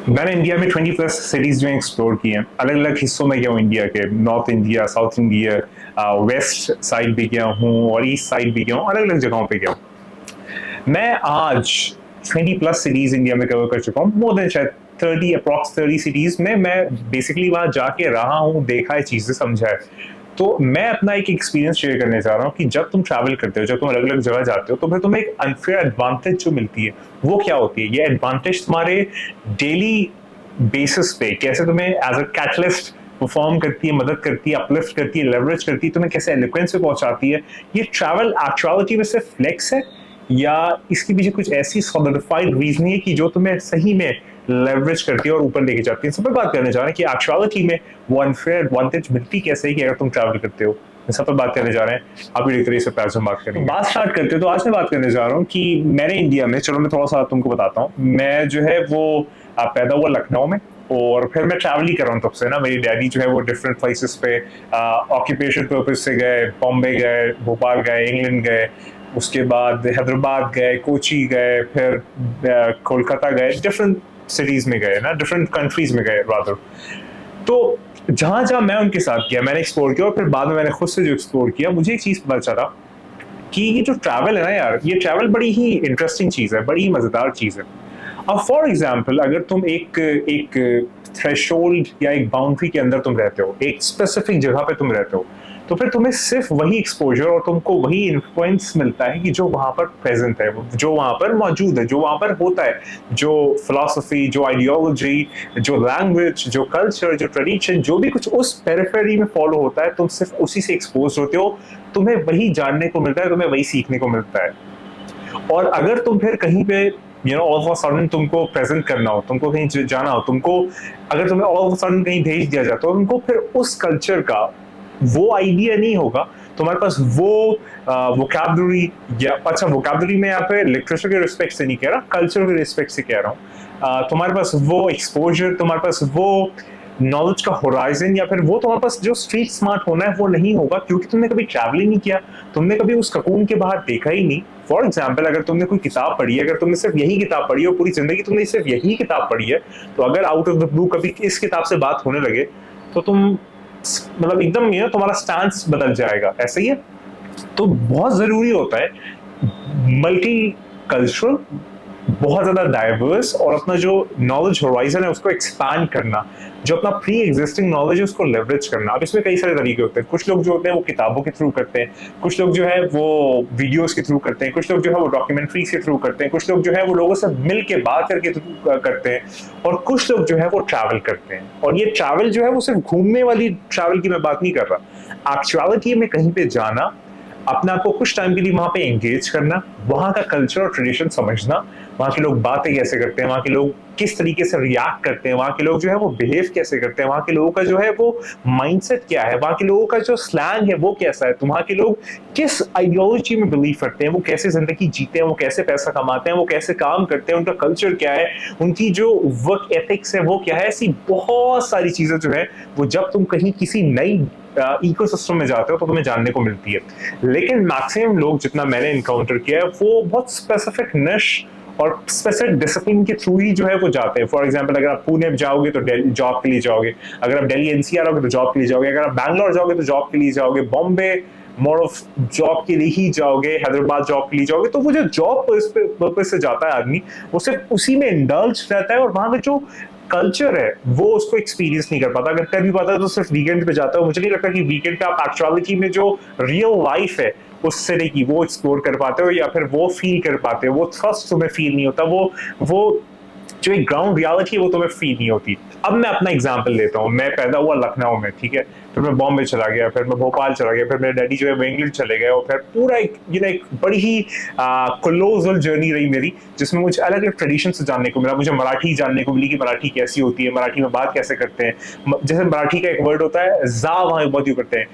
मैंने इंडिया में 20 plus cities जो एक्सप्लोर की हैं, अलग अलग हिस्सों में गया हूँ इंडिया के। North India, south India, west side भी गया हूँ और ईस्ट साइड भी गया हूँ, अलग अलग जगहों पे गया हूँ मैं आज। 20 प्लस सिटीज इंडिया में कवर कर चुका हूँ, मोर देन शायद 30 सिटीज में मैं बेसिकली वहां जाके रहा हूँ, देखा है, चीजें समझा है। तो मैं अपना एक एक्सपीरियंस शेयर करने जा रहा हूँ कि जब तुम ट्रैवल करते हो, जब तुम अलग अलग जगह जाते हो, तो फिर तुम्हें एक अनफेयर एडवांटेज जो मिलती है वो क्या होती है। ये एडवांटेज तुम्हारे डेली बेसिस पे कैसे तुम्हें एज अ कैटलिस्ट परफॉर्म करती है, मदद करती है, अपलिफ्ट करती है, लेवरेज करती है, तुम्हें कैसे एलोक्वेंस पे पहुंचाती है। ये ट्रैवल एक्चुअलिटी में सिर्फ फ्लेक्स है या इसके पीछे कुछ ऐसी सॉलिडिफाइड रीजनिंग है कि जो तुम्हें सही में लेवरेज करती है और ऊपर लेके जाती है। सब पे बात करने जा रहे हैं कि एक्चुअलिटी में वो अनफेयर एडवांटेज मिलती कैसे है कि अगर तुम ट्रैवल करते हो। सब पर बात करने जा रहे हैं, आप भी देखते रहिए, सब बात करेंगे। बात स्टार्ट करते हैं तो आज मैं बात करने जा रहा हूँ कि मैंने इंडिया में, चलो मैं थोड़ा सा तुमको बताता हूँ। मैं जो है वो पैदा हुआ लखनऊ में और फिर मैं ट्रैवल ही कर रहा हूँ तब से ना। मेरी डैडी जो है वो डिफरेंट प्लेसेस पे ऑक्यूपेशन पर्पज से गए, बॉम्बे गए, भोपाल गए, इंग्लैंड गए, उसके बाद हैदराबाद गए, कोची गए, फिर कोलकाता गए, डिफरेंट सिटीज में गए ना, डिफरेंट कंट्रीज में गए रादर। तो जहां जहां मैं उनके साथ गया, मैंने एक्सप्लोर किया और फिर बाद में मैंने खुद से जो एक्सप्लोर किया, मुझे एक चीज पता चला कि ये जो ट्रैवल है ना यार, ये ट्रैवल बड़ी ही इंटरेस्टिंग चीज है, बड़ी ही मजेदार चीज है। अब फॉर एग्जाम्पल अगर तुम एक एक थ्रेशोल्ड या एक बाउंड्री के अंदर तुम रहते हो, एक स्पेसिफिक जगह पे तुम रहते हो, तो फिर तुम्हें सिर्फ वही एक्सपोजर और तुमको वही इन्फ्लुएंस मिलता है कि जो वहां पर प्रेजेंट है, जो वहां पर मौजूद है, जो वहां पर होता है। जो फिलोसफी, जो आइडियोलॉजी, जो लैंग्वेज, जो कल्चर, जो ट्रेडिशन, जो भी कुछ उस पेरिफेरी में फॉलो होता है, तुम सिर्फ उसी से एक्सपोज होते हो। तुम्हें वही जानने को मिलता है, तुम्हें वही सीखने को मिलता है। और अगर तुम फिर कहीं पे ऑल ऑफ अ सडन तुमको प्रेजेंट करना हो, तुमको कहीं जाना हो, तुमको अगर तुम्हें ऑल ऑफ अ सडन कहीं भेज दिया जाता हो, तुमको फिर उस कल्चर का वो आइडिया नहीं होगा। तुम्हारे पास वो वोकैबुलरी, या अच्छा वोकैबुलरी में यहाँ पे लिटरेचर के रिस्पेक्ट से नहीं कह रहा, कल्चर के रिस्पेक्ट से कह रहा हूँ। तुम्हारे पास वो एक्सपोजर, तुम्हारे पास वो नॉलेज का होराइजन, या फिर वो तुम्हारे पास जो स्ट्रीट स्मार्ट होना है वो नहीं होगा, क्योंकि तुमने कभी ट्रैवल ही नहीं किया, तुमने कभी उस ककून के बाहर देखा ही नहीं। फॉर एग्जाम्पल अगर तुमने कोई किताब पढ़ी है, अगर तुमने सिर्फ यही किताब पढ़ी है और पूरी जिंदगी तुमने सिर्फ यही किताब पढ़ी है, तो अगर आउट ऑफ द ब्लू कभी इस किताब से बात होने लगे तो तुम मतलब एकदम तुम्हारा स्टांस बदल जाएगा। ऐसा ही है। तो बहुत जरूरी होता है मल्टी कल्चरल, बहुत ज्यादा डाइवर्स, और अपना जो नॉलेज होराइजन है उसको एक्सपैंड करना, जो अपना प्री एग्जिस्टिंग नॉलेज है उसको लेवरेज करना। अब इसमें कई सारे तरीके होते हैं। कुछ लोग जो होते हैं वो किताबों के थ्रू करते हैं, कुछ लोग जो है वो वीडियोस के थ्रू करते हैं, कुछ लोग जो है वो डॉक्यूमेंट्रीज के थ्रू करते हैं, कुछ लोग जो है वो लोगों से मिल के बात करके करते हैं, और कुछ लोग जो है वो ट्रैवल करते हैं। और ये ट्रैवल जो है वो सिर्फ घूमने वाली ट्रैवल की मैं बात नहीं कर रहा, एक्चुअलिटी में कहीं पे जाना, अपने आप को कुछ टाइम के लिए वहां पे एंगेज करना, वहां का कल्चर और ट्रेडिशन समझना, वहां के लोग बातें कैसे करते हैं, वहां के लोग किस तरीके से रिएक्ट करते हैं, वहां के लोग जो है वो बिहेव कैसे करते हैं, वहां के लोगों का जो है वो माइंडसेट क्या है, वहां के लोगों का जो स्लैंग है वो कैसा है, तो वहां के लोग किस आइडियोलॉजी में बिलीव करते हैं, वो कैसे जिंदगी जीते हैं, वो कैसे पैसा कमाते हैं, वो कैसे काम करते हैं, उनका कल्चर क्या है, उनकी जो वर्क एथिक्स है वो क्या है। ऐसी बहुत सारी चीजें जो है वो जब तुम कहीं किसी नई इकोसिस्टम में जाते हो तो तुम्हें जानने को मिलती है। लेकिन मैक्सिमम लोग जितना मैंने इनकाउंटर किया है वो बहुत स्पेसिफिक निश और स्पेसिफिक डिसिप्लिन के थ्रू ही जो है वो जाते हैं। फॉर एग्जांपल अगर आप पुणे में जाओगे तो जॉब के लिए जाओगे, अगर आप दिल्ली एनसीआर आओगे तो जॉब के लिए जाओगे, अगर आप बैंगलोर जाओगे तो जॉब के लिए जाओगे, बॉम्बे मोर ऑफ जॉब के लिए ही जाओगे, हैदराबाद जॉब के लिए जाओगे। तो वो जो जॉब पर्पज से जाता है आदमी, वो सिर्फ उसी में इंडल्ज रहता है और वहां का जो कल्चर है वो उसको एक्सपीरियंस नहीं कर पाता। अगर कर भी पाता है तो सिर्फ वीकेंड पे जाता है। मुझे नहीं लगता कि वीकेंड पे आप एक्चुअलिटी में जो रियल लाइफ है उस तरह की वो एक्सप्लोर कर पाते हो या फिर वो फील कर पाते हो। वो थ्रस्ट तुम्हें फील नहीं होता, वो जो एक ग्राउंड रियलिटी है वो तुम्हें फील नहीं होती। अब मैं अपना एग्जांपल लेता हूँ। मैं पैदा हुआ लखनऊ में, ठीक है, फिर मैं बॉम्बे चला गया, फिर मैं भोपाल चला गया, फिर मेरे डैडी जो है वो इंग्लैंड चले गए, और फिर पूरा एक एक बड़ी ही क्लोजल जर्नी रही मेरी, जिसमें मुझे अलग अलग ट्रेडिशन से जानने को मिला। मुझे मराठी जानने को मिली कि मराठी कैसी होती है, मराठी में बात कैसे करते हैं। जैसे मराठी का एक वर्ड होता है जा, वहां बहुत यूज करते हैं,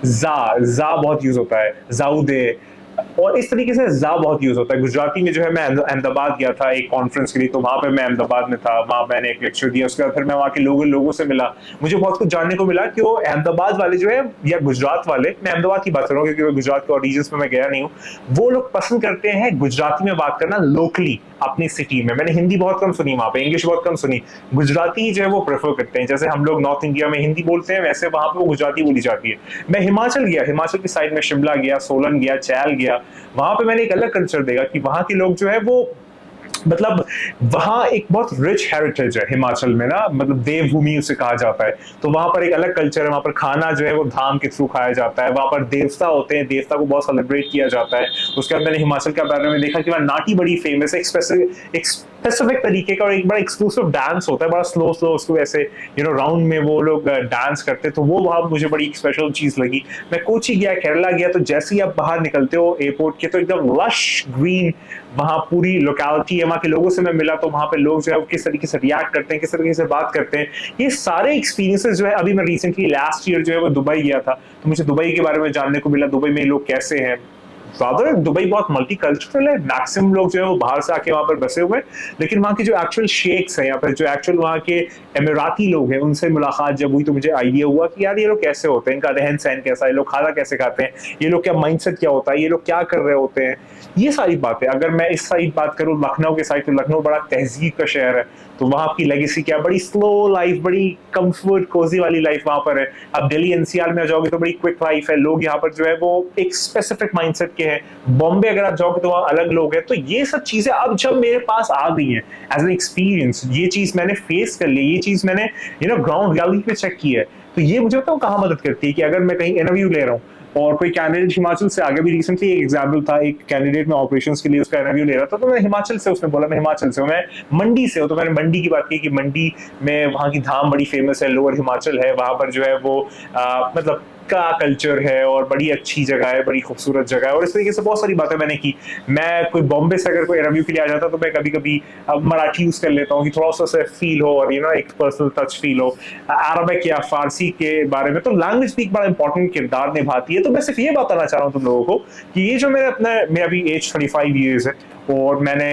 जा जा बहुत यूज होता है, जाऊदे, और इस तरीके से जा बहुत यूज होता है। गुजराती में जो है मैं अहमदाबाद गया था एक कॉन्फ्रेंस के लिए, तो वहां पे मैं अहमदाबाद में था, वहां मैंने एक लेक्चर दिया, उसके बाद फिर मैं वहां के लोगों से मिला, मुझे बहुत कुछ जानने को मिला कि वो अहमदाबाद वाले जो है या गुजरात वाले, मैं अहमदाबाद की बात कर रहा हूँ क्योंकि गुजरात के और रीजन में मैं गया नहीं हूँ, वो लोग पसंद करते हैं गुजराती में बात करना लोकली अपनी सिटी में। मैंने हिंदी बहुत कम सुनी वहां पे, इंग्लिश बहुत कम सुनी, गुजराती ही जो है वो प्रेफर करते हैं। जैसे हम लोग नॉर्थ इंडिया में हिंदी बोलते हैं, वैसे वहां पे वो गुजराती बोली जाती है। मैं हिमाचल गया, हिमाचल की साइड में शिमला गया, सोलन गया, चैल गया, वहां पे मैंने एक अलग कल्चर देखा कि वहां के लोग जो है वो मतलब वहां एक बहुत रिच हेरिटेज है हिमाचल में ना, मतलब देवभूमि उसे कहा जाता है। तो वहां पर एक अलग कल्चर है, वहां पर खाना जो है वो धाम के थ्रू खाया जाता है, वहां पर देवता होते हैं, देवता को बहुत सेलिब्रेट किया जाता है। उसके बाद मैंने हिमाचल के बारे में देखा कि वहां नाटी बड़ी फेमस है, एक स्पेसिफिक तरीके का और एक बड़ा एक्सक्लूसिव डांस होता है, बड़ा स्लो स्लो उसको ऐसे राउंड में वो लोग डांस करते हैं, तो वो वहां मुझे बड़ी स्पेशल चीज लगी। मैं कोची गया, केरला गया, तो जैसे ही आप बाहर निकलते हो एयरपोर्ट के तो एकदम लश ग्रीन वहां पूरी लोकेलिटी है। वहां के लोगों से मैं मिला तो वहां पे लोग जो है किस तरीके से रिएक्ट करते हैं, किस तरीके से बात करते हैं, ये सारे एक्सपीरियंसेस जो है। अभी मैं रिसेंटली लास्ट ईयर जो है वो दुबई गया था, तो मुझे दुबई के बारे में जानने को मिला, दुबई में लोग कैसे हैं। रादर दुबई बहुत मल्टीकल्चरल है, मैक्सिमम लोग जो है वो बाहर से आके वहां पर बसे हुए हैं, लेकिन वहां के जो एक्चुअल शेख्स हैं या फिर जो एक्चुअल वहां के एमिराती लोग हैं, उनसे मुलाकात जब हुई तो मुझे आइडिया हुआ कि यार ये लोग कैसे होते हैं, इनका रहन सहन कैसा है, लोग खाना कैसे खाते हैं, ये लोग क्या माइंडसेट क्या होता है, ये लोग क्या कर रहे होते हैं, ये सारी बातें। अगर मैं इस साइड बात करूं लखनऊ के साइड, तो लखनऊ बड़ा तहजीब का शहर है, तो वहां की लेगेसी क्या, बड़ी स्लो लाइफ, बड़ी कंफर्ट कोजी वाली लाइफ वहां पर है। अब दिल्ली एनसीआर में जाओगे तो बड़ी क्विक लाइफ है, लोग यहाँ पर जो है वो एक स्पेसिफिक माइंडसेट के हैं। बॉम्बे अगर आप जाओगे तो वहां अलग लोग हैं। तो ये सब चीजें अब जब मेरे पास आ गई हैं एज एन एक्सपीरियंस, ये चीज मैंने फेस कर ली, ये चीज मैंने ग्राउंड रियलिटी पे चेक की है, तो ये मुझे बताओ कहाँ मदद करती है कि अगर मैं कहीं इंटरव्यू ले रहा हूँ और कोई कैंडिडेट हिमाचल से, आगे भी रिसेंटली एक एग्जाम्पल था, एक कैंडिडेट में ऑपरेशंस के लिए उसका इंटरव्यू ले रहा था, तो मैं हिमाचल से, उसने बोला मैं हिमाचल से हूँ, मैं मंडी से हूँ, तो मैंने मंडी की बात की कि मंडी में वहाँ की धाम बड़ी फेमस है, लोअर हिमाचल है, वहां पर जो है वो मतलब का कल्चर है और बड़ी अच्छी जगह है, बड़ी खूबसूरत जगह है, और इस तरीके से बहुत सारी बातें मैंने की। मैं कोई बॉम्बे से अगर कोई इंटरव्यू के लिए आ जाता तो मैं कभी कभी मराठी यूज कर लेता हूँ कि थोड़ा सा फील हो और एक पर्सनल टच फील हो। अरबिक या फारसी के बारे में तो लैंग्वेज भी एक बड़ा इंपॉर्टेंट किरदार निभाती है। तो मैं सिर्फ ये बताना चाह रहा हूँ तुम लोगों को कि ये जो मेरा अभी एज 35 ईयर्स है और मैंने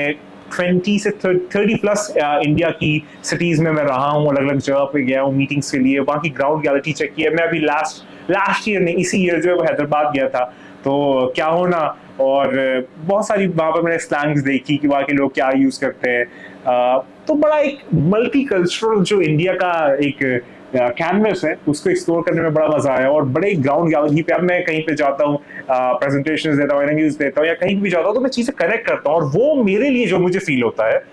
20 से 30 प्लस इंडिया की सिटीज में मैं रहा हूँ, अलग अलग जगह पे गया हूँ मीटिंग्स के लिए, वहाँ की ग्राउंड रियलिटी चेक की है। मैं अभी लास्ट ईयर नहीं, इसी ईयर जो है वो हैदराबाद गया था, तो क्या हो ना, और बहुत सारी वहाँ पर मैंने स्लैंग्स देखी कि वहाँ के लोग क्या यूज करते हैं। तो बड़ा एक मल्टी कल्चरल जो इंडिया का एक कैनवस है उसको एक्सप्लोर करने में बड़ा मजा आया। और बड़े ग्राउंड रियलिटी पे अब मैं कहीं पे जाता हूँ, प्रेजेंटेशन देता हूँ, इंटरव्यूज देता हूँ या कहीं भी जाता हूँ, तो मैं चीजें कनेक्ट करता हूँ और वो मेरे लिए जो मुझे फील होता है,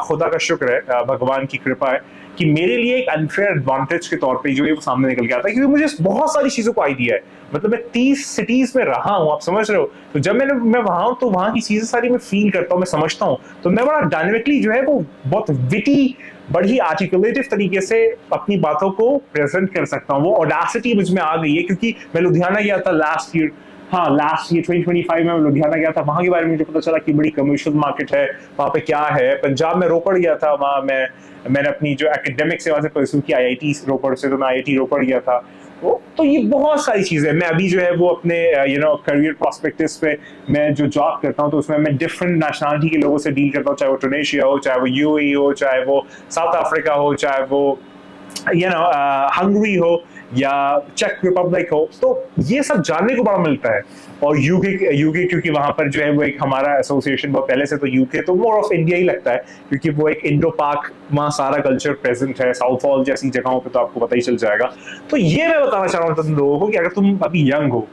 खुदा का शुक्र है, भगवान की कृपा है कि मेरे लिए एक अनफेयर एडवांटेज के तौर पे जो है वो सामने निकल के आता है, क्योंकि मुझे बहुत सारी चीजों को आइडिया है। मतलब मैं 30 सिटीज में रहा हूँ, आप समझ रहे हो, तो जब मैं वहां हूँ तो वहां की चीजें सारी मैं फील करता हूँ, मैं समझता हूँ, तो मैं बड़ा डायनेमिकली जो है वो बहुत विटी, बड़ी आर्टिकुलेटिव तरीके से अपनी बातों को प्रेजेंट कर सकता हूँ। वो ऑडेसिटी मुझ में आ गई है क्योंकि मैं लुधियाना गया था लास्ट ईयर, हाँ लास्ट ईयर 2025 में मैं लुधियाना गया था, वहां के बारे में मुझे पता चला कि बड़ी कमर्शियल मार्केट है, वहां पे क्या है। पंजाब में रोपड़ गया था, वहां मैंने अपनी जो एकेडमिक सेवा से परस्यू की आईआईटी रोपड़ से, तो मैं आईआईटी रोपड़ गया था। तो ये बहुत सारी चीजें, मैं अभी जो है वो अपने करियर प्रोस्पेक्टिव्स पे मैं जो जॉब करता हूँ तो उसमें मैं डिफरेंट नेशनलिटी के लोगों से डील करता हूँ, चाहे वो टुनेशिया हो, चाहे वो यूएई हो, चाहे वो साउथ अफ्रीका हो, चाहे वो हंगरी हो या चेक रिपब्लिक हो। तो ये सब जानने को बड़ा मिलता है। और यूके क्योंकि वहां पर जो है वो एक हमारा एसोसिएशन बहुत पहले से, तो यूके तो मोर ऑफ इंडिया ही लगता है क्योंकि वो एक इंडो पाक, वहाँ सारा कल्चर प्रेजेंट है। साउथ हॉल जैसी जगहों पे तो आपको पता ही चल जाएगा। तो ये मैं बताना चाह रहा हूँ तुम लोगों को कि अगर तुम अभी यंग हो,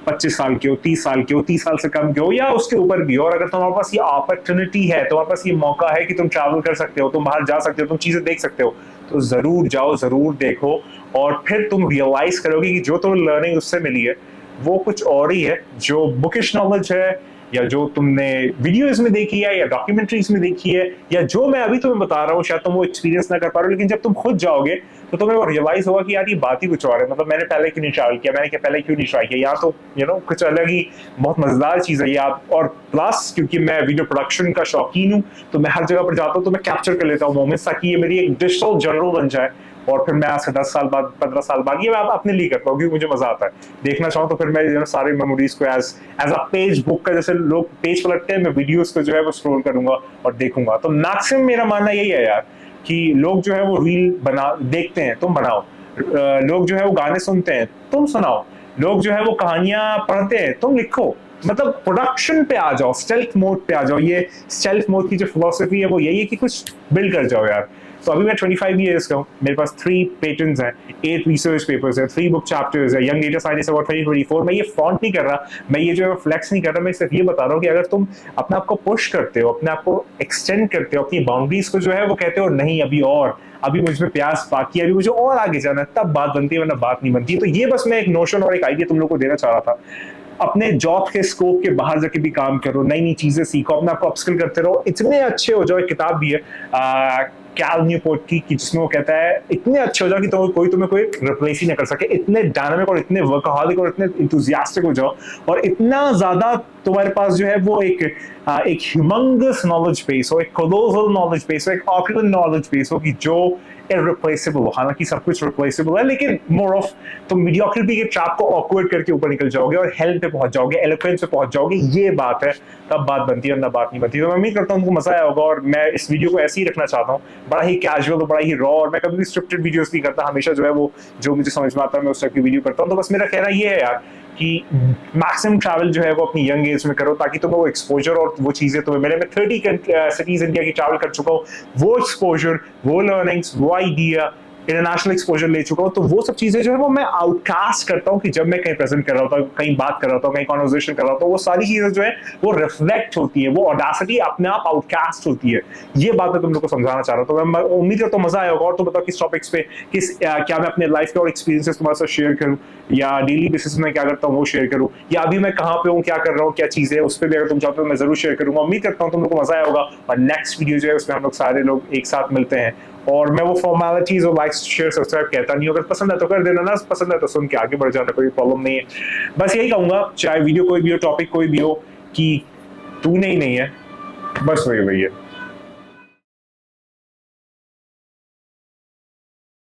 25 साल के हो, 30 साल के हो, 30 साल से कम के हो या उसके ऊपर भी हो, और अगर तुम्हारे पास ये अपॉर्चुनिटी है, तुम्हारे पास ये मौका है कि तुम ट्रैवल कर सकते हो, तुम बाहर जा सकते हो, तुम चीजें देख सकते हो, तो जरूर जाओ, जरूर देखो। और फिर तुम रियलाइज करोगे कि जो तुम्हें लर्निंग उससे मिली है वो कुछ और ही है जो बुकिश नॉलेज है, या जो तुमने वीडियोज में देखी है या डॉक्यूमेंट्रीज में देखी है, या जो मैं अभी तुम्हें बता रहा हूँ शायद तुम वो एक्सपीरियंस ना कर पा रहे हो, लेकिन जब तुम खुद जाओगे तो तुम्हें वो रियलाइज होगा कि यार ये बात ही कुछ और है। मतलब मैंने पहले क्यों नहीं ट्रैवल किया, मैंने पहले क्यों नहीं ट्राई किया, यहाँ तो कुछ अलग ही बहुत मजेदार चीज है ये आप। और प्लस क्योंकि मैं वीडियो प्रोडक्शन का शौकीन हूँ तो मैं हर जगह पर जाता हूँ तो मैं कैप्चर कर लेता हूँ मोमेंट्स, ताकि ये मेरी एक डिजिटल जर्नल बन जाए। और फिर मैं आज से 10 साल बाद 15 साल बाद ये मैं अपने लिए करता हूँ क्योंकि मुझे मजा आता है देखना चाहूँ। तो फिर मैं सारे मेमोरीज को as as a page book का, जैसे लोग पेज पलटते हैं, मैं वीडियोस को जो है वो स्क्रॉल करूंगा और देखूंगा। तो मैक्सिमम मेरा मानना यही है यार कि लोग जो है वो रील बना देखते हैं, तुम बनाओ। लोग जो है वो गाने सुनते हैं, तुम सुनाओ। लोग जो है वो कहानियां पढ़ते हैं, तुम लिखो। मतलब प्रोडक्शन पे आ जाओ, स्टेल्थ मोड पे आ जाओ। ये स्टेल्थ मोड की जो फिलोसफी है वो यही है कि कुछ बिल्ड कर जाओ यार। तो अभी मैं 25 ईयर्स का हूँ, मेरे पास 3 पेटेंट्स हैं, 8 रिसर्च पेपर्स हैं, 3 बुक चैप्टर्स है, यंग डेटा साइंटिस्ट अवार्ड 2024। मैं ये फॉन्ट नहीं कर रहा, मैं ये जो है फ्लेक्स नहीं कर रहा, मैं सिर्फ ये बता रहा हूँ कि अगर तुम अपने आप को पुश करते हो, अपने आप को एक्सटेंड करते हो, अपनी बाउंड्रीज को जो है वो कहते हो नहीं अभी और, अभी मुझे प्यास बाकी है, अभी मुझे और आगे जाना है, तब बात बनती है, वरना बात नहीं बनती। तो ये बस मैं एक नोशन और एक आइडिया तुम लोग को देना चाह रहा था। अपने जॉब के स्कोप के बाहर जाके भी काम करो, नई नई चीजें सीखो, अपने आप को अपस्किल करते रहो, इतने अच्छे हो जाओ। एक किताब भी है कैल न्यूपोर्ट की, जिसमें वो कहता है इतने अच्छे हो जाओ कि कोई तुम्हें कोई रिप्लेस ही ना कर सके। इतने डायनामिक और इतने वर्कहॉलिक और इतने इंथुजियास्टिक हो जाओ, और इतना ज्यादा तुम्हारे पास जो है वो एक ह्यूमंगस नॉलेज बेस हो, एक कोलोसल नॉलेज बेस हो, एक ऑक्यूमेंट नॉलेज बेस हो कि जो इररिप्लेसेबल हो। हालांकि सब कुछ रिप्लेसेबल है, लेकिन मोर ऑफ तुम मीडियोक्रिटी के ट्रैप को ऑकवर्ड करके ऊपर निकल जाओगे और हेल्थ पे पहुंच जाओगे, एलोक्वेंस पे पहुंच जाओगे। ये बात है, तब बात बनती है, वरना बात नहीं बनती। तो मैं उम्मीद करता हूँ तुमको मजा आया होगा, और मैं इस वीडियो को ऐसे ही रखना चाहता हूँ, बड़ा ही कैजुअल और बड़ा ही रॉ। और मैं कभी भी स्क्रिप्टेड वीडियोस नहीं करता, हमेशा जो है वो जो मुझे समझ में आता है मैं उस टाइप की वीडियो करता हूँ। तो बस मेरा कहना ये है यार कि मैक्सिमम ट्रैवल जो है वो अपनी यंग एज में करो, ताकि तुम्हें वो एक्सपोजर और वो चीजें तुम्हें मिले। मैं 30 सिटीज इंडिया की ट्रैवल कर चुका हूँ, वो एक्सपोजर, वो लर्निंग्स, वो आइडिया, इंटरनेशनल एक्सपोजर ले चुका हूँ। तो वो सब चीजें जो है वो मैं आउटकास्ट करता हूँ कि जब मैं कहीं प्रेजेंट कर रहा होता हूँ, कहीं बात कर रहा होता हूँ, कहीं कॉन्वर्सेशन कर रहा होता हूँ, वो सारी चीजें जो है वो रिफ्लेक्ट होती है, वो ऑडासिटी अपने आप आउटकास्ट होती है। ये बात मैं तुम लोग को समझाना चाह रहा हूँ। तो मैं उम्मीद करता हूँ मजा आया होगा। और तुम बताओ किस टॉपिक्स पे, क्या मैं अपने लाइफ के और एक्सपीरियंसेस तुम्हारे साथ शेयर करूँ, या डेली बेसिस में क्या करता हूँ वो शेयर करूँ, या अभी मैं कहाँ पे हूँ, क्या कर रहा हूँ, क्या चीजें, उस पर भी अगर तुम चाहते हो मैं जरूर शेयर करूंगा। उम्मीद करता हूँ तुम लोग को मजा आया होगा। और नेक्स्ट वीडियो जो है उसमें हम लोग सारे लोग एक साथ मिलते हैं। और मैं वो फॉर्मेलिटीज और लाइक शेयर सब्सक्राइब कहता नहीं हूँ, अगर पसंद है तो कर देना, ना पसंद है तो सुन के आगे बढ़ जाना, कोई प्रॉब्लम नहीं है। बस यही कहूंगा, चाहे वीडियो कोई भी हो, टॉपिक कोई भी हो, कि तूने ही नहीं है, बस वही है।